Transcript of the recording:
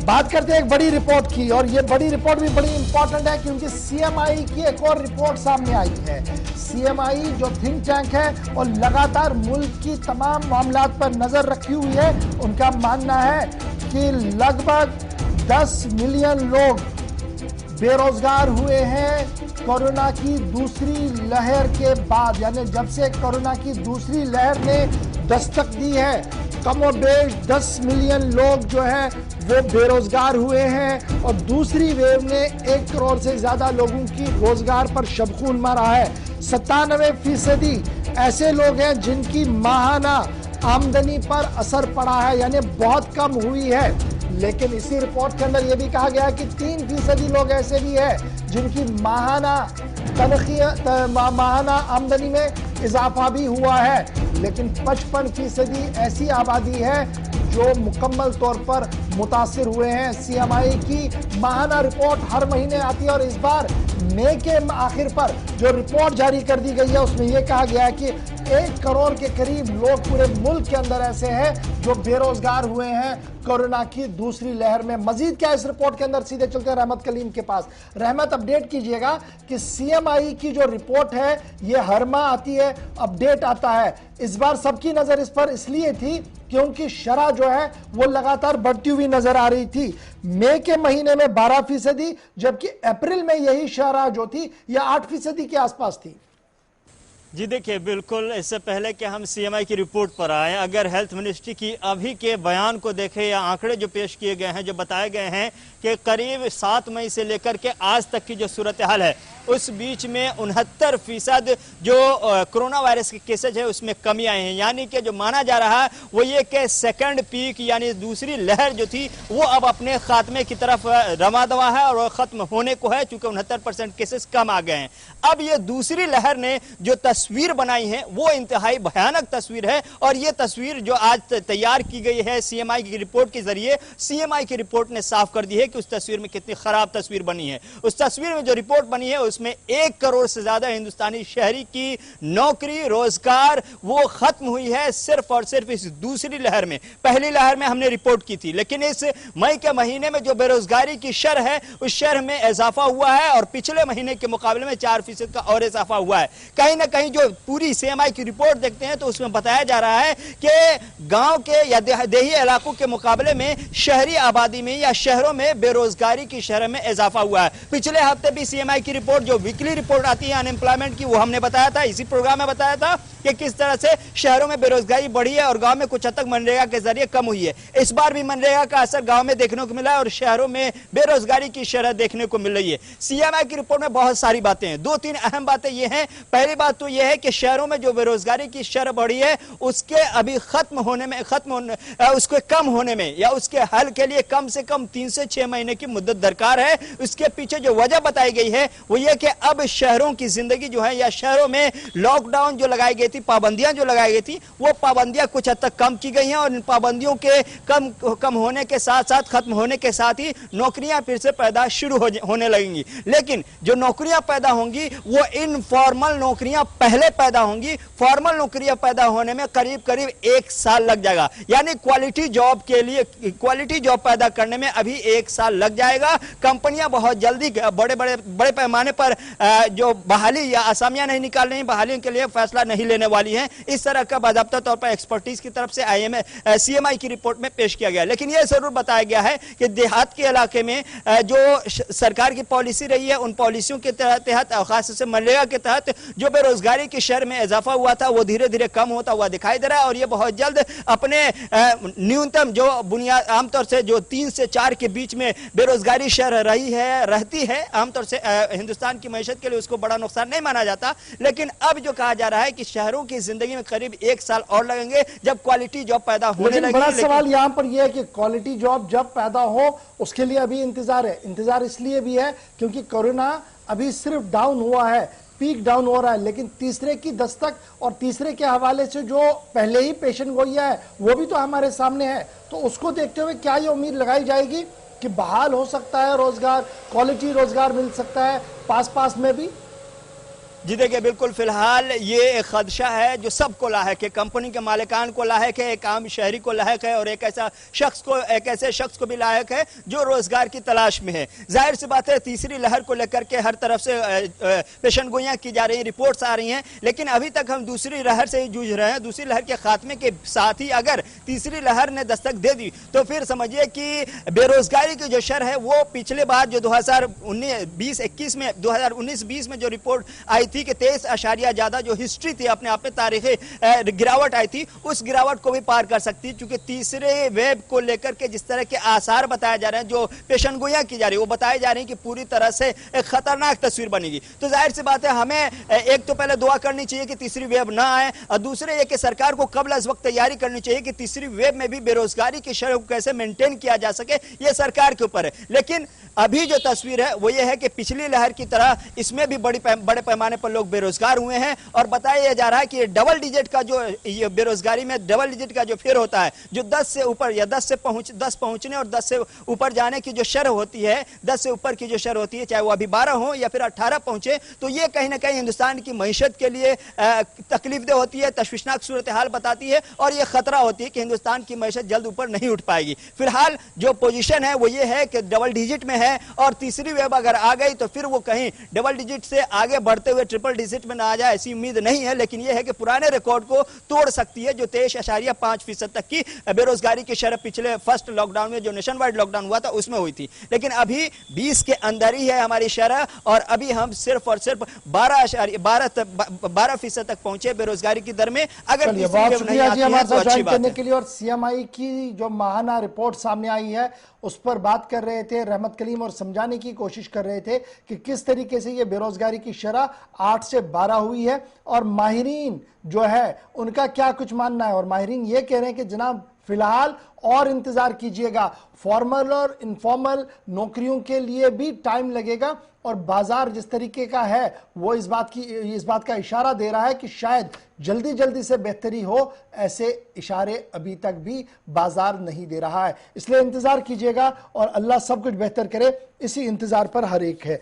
बात करते हैं एक बड़ी रिपोर्ट की, और ये बड़ी रिपोर्ट भी बड़ी इंपॉर्टेंट है क्योंकि सीएमआई की एक और रिपोर्ट सामने आई है। सीएमआई जो थिंक टैंक है और लगातार मुल्क की तमाम मामलात पर नजर रखी हुई है, उनका मानना है कि लगभग 10 मिलियन लोग बेरोजगार हुए हैं कोरोना की दूसरी लहर के बाद, यानी जब से कोरोना की दूसरी लहर ने दस्तक दी है कमोबेश 10 मिलियन लोग जो है वो बेरोजगार हुए हैं और दूसरी वेव ने 1 करोड़ से ज्यादा लोगों की रोजगार पर शबखून मारा है। 97% ऐसे लोग हैं जिनकी माहाना आमदनी पर असर पड़ा है, यानी बहुत कम हुई है। लेकिन इसी रिपोर्ट के अंदर यह भी कहा गया है कि 3% लोग ऐसे भी हैं जिनकी माहाना आमदनी में इजाफा भी हुआ है, लेकिन 55% ऐसी आबादी है जो मुकम्मल तौर पर मुतासिर हुए हैं। सीएमआई की माहाना रिपोर्ट हर महीने आती है और इस बार मई के आखिर पर जो रिपोर्ट जारी कर दी गई है उसमें यह कहा गया है कि 1 करोड़ के करीब लोग पूरे मुल्क के अंदर ऐसे हैं जो बेरोजगार हुए हैं कोरोना की दूसरी लहर में। मजीद क्या इस रिपोर्ट के अंदर, सीधे चलते हैं रहमत कलीम के पास। रहमत, अपडेट कीजिएगा कि सीएमआई की जो रिपोर्ट है ये हर माह आती है, अपडेट आता है। इस बार सबकी नजर इस पर इसलिए थी क्योंकि शरह जो है वो लगातार बढ़ती हुई नजर आ रही थी। मई के महीने में 12%, जबकि अप्रैल में यही शरह जो थी यह 8% के आसपास थी। जी देखिए, बिल्कुल इससे पहले कि हम सीएमआई की रिपोर्ट पर आए, अगर हेल्थ मिनिस्ट्री की अभी के बयान को देखें या आंकड़े जो पेश किए गए हैं, जो बताए गए हैं कि करीब 7 मई से लेकर के आज तक की जो सूरत हाल है उस बीच में 69% जो कोरोना वायरस के केसेज है उसमें कमी आई है। यानी कि जो माना जा रहा है वो ये कि सेकंड पीक यानी दूसरी लहर जो थी वो अब अपने खात्मे की तरफ रवा दवा है और खत्म होने को है, चूंकि 69% केसेस कम आ गए हैं। अब ये दूसरी लहर ने जो तस्वीर बनाई है वो इंतहाई भयानक तस्वीर है, और ये तस्वीर जो आज तैयार की गई है सीएमआई की रिपोर्ट के जरिए, सीएमआई की रिपोर्ट ने साफ कर दी है कि उस तस्वीर में कितनी खराब तस्वीर बनी है। उस तस्वीर में जो रिपोर्ट बनी है उसमें 1 करोड़ से ज्यादा हिंदुस्तानी शहरी की नौकरी रोजगार वो खत्म हुई है सिर्फ और सिर्फ इस दूसरी लहर में। पहली लहर में हमने रिपोर्ट की थी, लेकिन इस मई के महीने में जो बेरोजगारी की शर है उस शर में इजाफा हुआ है और पिछले महीने के मुकाबले में 4% का और इजाफा हुआ है। कहीं ना कहीं जो पूरी सीएमआई की रिपोर्ट देखते हैं तो उसमें बताया जा रहा है कि गांव के या देही इलाकों के मुकाबले में शहरी आबादी में या शहरों में बेरोजगारी की शरह में इजाफा हुआ है। पिछले हफ्ते भी सीएमआई की रिपोर्ट जो वीकली रिपोर्ट आती है अनएम्प्लॉयमेंट की, वो हमने बताया था, इसी प्रोग्राम में बताया था कि किस तरह से शहरों में बेरोजगारी बढ़ी है और गांव में कुछ हद तक मनरेगा के जरिए कम हुई है। इस बार भी मनरेगा का असर गांव में देखने को मिला है और शहरों में बेरोजगारी की शरह देखने को मिल रही है। सीएमआई की रिपोर्ट में बहुत सारी बातें हैं, 2-3 अहम बातें ये हैं। पहली बात तो यह है कि शहरों में जो बेरोजगारी की शरह बढ़ी है उसके अभी उसके कम होने में या उसके हल के लिए कम से कम 3 से 6 महीने की मुद्दत दरकार है। उसके पीछे जो वजह बताई गई है वो ये कि अब शहरों की जिंदगी जो है या शहरों में लॉकडाउन जो लगाई गई थी, पाबंदियां जो लगाई गई थी, वो पाबंदियां कुछ हद तक कम की गई हैं और इन पाबंदियों के कम होने के साथ साथ, खत्म होने के साथ ही नौकरियां फिर से पैदा शुरू होने लगेंगी। लेकिन जो नौकरियां पैदा होंगी वो इनफॉर्मल नौकरियां पहले पैदा होंगी। फॉर्मल नौकरियां पैदा होने में करीब करीब 1 साल लग जाएगा, यानी क्वालिटी जॉब के लिए क्वालिटी जॉब पैदा करने में अभी 1 साल लग जाएगा। कंपनियां बहुत जल्दी बड़े पैमाने पर जो बहाली या असामियां नहीं निकाल रही, बहाली के लिए फैसला नहीं लेने वाली हैं। इस तरह का बाज़ाब्ता तौर पर एक्सपर्टीज की तरफ से सीएमआई की रिपोर्ट में पेश किया गया। लेकिन यह जरूर बताया गया है कि देहात के इलाके में जो सरकार की पॉलिसी रही है उन पॉलिसियों के तहत खास से मनरेगा के तहत जो बेरोजगारी की शर में इजाफा हुआ था वो धीरे धीरे कम होता हुआ दिखाई दे रहा है और ये बहुत जल्द अपने न्यूनतम जो बुनियाद आमतौर से जो 3 से 4 के बीच में बेरोजगारी शर रहती है आमतौर से हिंदुस्तान की मईशत के लिए उसको बड़ा नुकसान नहीं माना जाता। लेकिन अब जो कहा जा रहा है कि शहरों की जिंदगी में करीब 1 साल और लगेंगे जब क्वालिटी जॉब पैदा होने लगेगी। बड़ा सवाल यहां पर यह है कि क्वालिटी जॉब जब पैदा हो उसके लिए अभी इंतजार है। इंतजार इसलिए भी है क्योंकि कोरोना अभी सिर्फ डाउन हुआ है, पीक डाउन हो रहा है, लेकिन तीसरे की दस्तक और तीसरे के हवाले से जो पहले ही पेशेंट गोइया है वो भी तो हमारे सामने है। तो उसको देखते हुए क्या ये उम्मीद लगाई जाएगी कि बहाल हो सकता है रोजगार, क्वालिटी रोजगार मिल सकता है पास में भी? जी देखिए, बिल्कुल फिलहाल ये एक खदशा है जो सबको लायक है, कंपनी के मालिकान को लायक है, एक आम शहरी को लायक है और एक ऐसे शख्स को भी लायक है जो रोजगार की तलाश में है। जाहिर सी बात है, तीसरी लहर को लेकर के हर तरफ से पेशनगोइयां की जा रही हैं, रिपोर्ट्स आ रही हैं, लेकिन अभी तक हम दूसरी लहर से ही जूझ रहे हैं। दूसरी लहर के खात्मे के साथ ही अगर तीसरी लहर ने दस्तक दे दी तो फिर समझिए कि बेरोजगारी की जो शर है वो पिछले बार जो 2019-20 में जो रिपोर्ट आई थी कि 23 ज्यादा जो हिस्ट्री थी अपने आप में तारीखी गिरावट आई थी, उस गिरावट को भी पार कर सकती है, क्योंकि तीसरे वेब को लेकर के जिस तरह के आसार बताए जा रहे हैं, जो पेशनगोइयां की जा रही है, वो बताई जा रही है कि पूरी तरह से एक खतरनाक तस्वीर बनेगी। तो जाहिर सी बात है, हमें एक तो पहले दुआ करनी चाहिए कि तीसरी वेब ना आए, और दूसरे ये कि सरकार को कबल अज वक्त तैयारी करनी चाहिए कि तीसरी वेब में भी बेरोजगारी की शरह को कैसे मेंटेन किया जा सके, ये सरकार के ऊपर है। लेकिन अभी जो तस्वीर है वो ये है कि पिछली लहर की तरह इसमें भी बड़े पैमाने पर लोग बेरोजगार हुए हैं, और बताया जा रहा है कि डबल डिजिट का जो ये बेरोजगारी में डबल डिजिट का जो फेर होता है, जो 10 से ऊपर या 10 पहुंचने और 10 से ऊपर जाने की जो शर होती है, 10 से ऊपर की जो शर होती है, चाहे वो अभी 12 हो या फिर 18 पहुंचे, तो ये कहीं ना कहीं हिंदुस्तान की मईशत के लिए तकलीफदेह होती है, तशवीशनाक सूरत हाल बताती है, और ये खतरा होती है कि हिंदुस्तान की मईशत जल्द ऊपर नहीं उठ पाएगी। फिलहाल जो पोजीशन है वो ये है कि डबल डिजिट में है, और तीसरी वेब अगर आ गई तो फिर वो कहीं डबल डिजिट से आगे बढ़ते हुए ट्रिपल डिजिट में ना आ जाए, ऐसी उम्मीद नहीं है। लेकिन यह है कि पुराने रिकॉर्ड को तोड़ सकती है, जो 23.5% तक की बेरोजगारी की शरह पिछले फर्स्ट लॉकडाउन में जो नेशन वाइड लॉकडाउन हुआ था उसमें हुई थी। लेकिन अभी 20 के अंदर ही है हमारी शरह, और अभी हम सिर्फ और सिर्फ 12% तक पहुंचे बेरोजगारी की दर में। अगर बहुत शुक्रिया जी हमारे साथ ज्वाइन करने के लिए। और सीएमआई की जो माहाना रिपोर्ट सामने आई है उस पर बात कर रहे थे रहमत कलीम, और समझाने की कोशिश कर रहे थे कि किस तरीके से ये बेरोजगारी की शरह 8 से 12 हुई है, और माहिरीन जो है उनका क्या कुछ मानना है। और माहिरीन ये कह रहे हैं कि जनाब फिलहाल और इंतजार कीजिएगा, फॉर्मल और इनफॉर्मल नौकरियों के लिए भी टाइम लगेगा, और बाजार जिस तरीके का है वो इस बात का इशारा दे रहा है कि शायद जल्दी से बेहतरी हो। ऐसे इशारे अभी तक भी बाजार नहीं दे रहा है, इसलिए इंतजार कीजिएगा और अल्लाह सब कुछ बेहतर करे, इसी इंतजार पर हर एक है।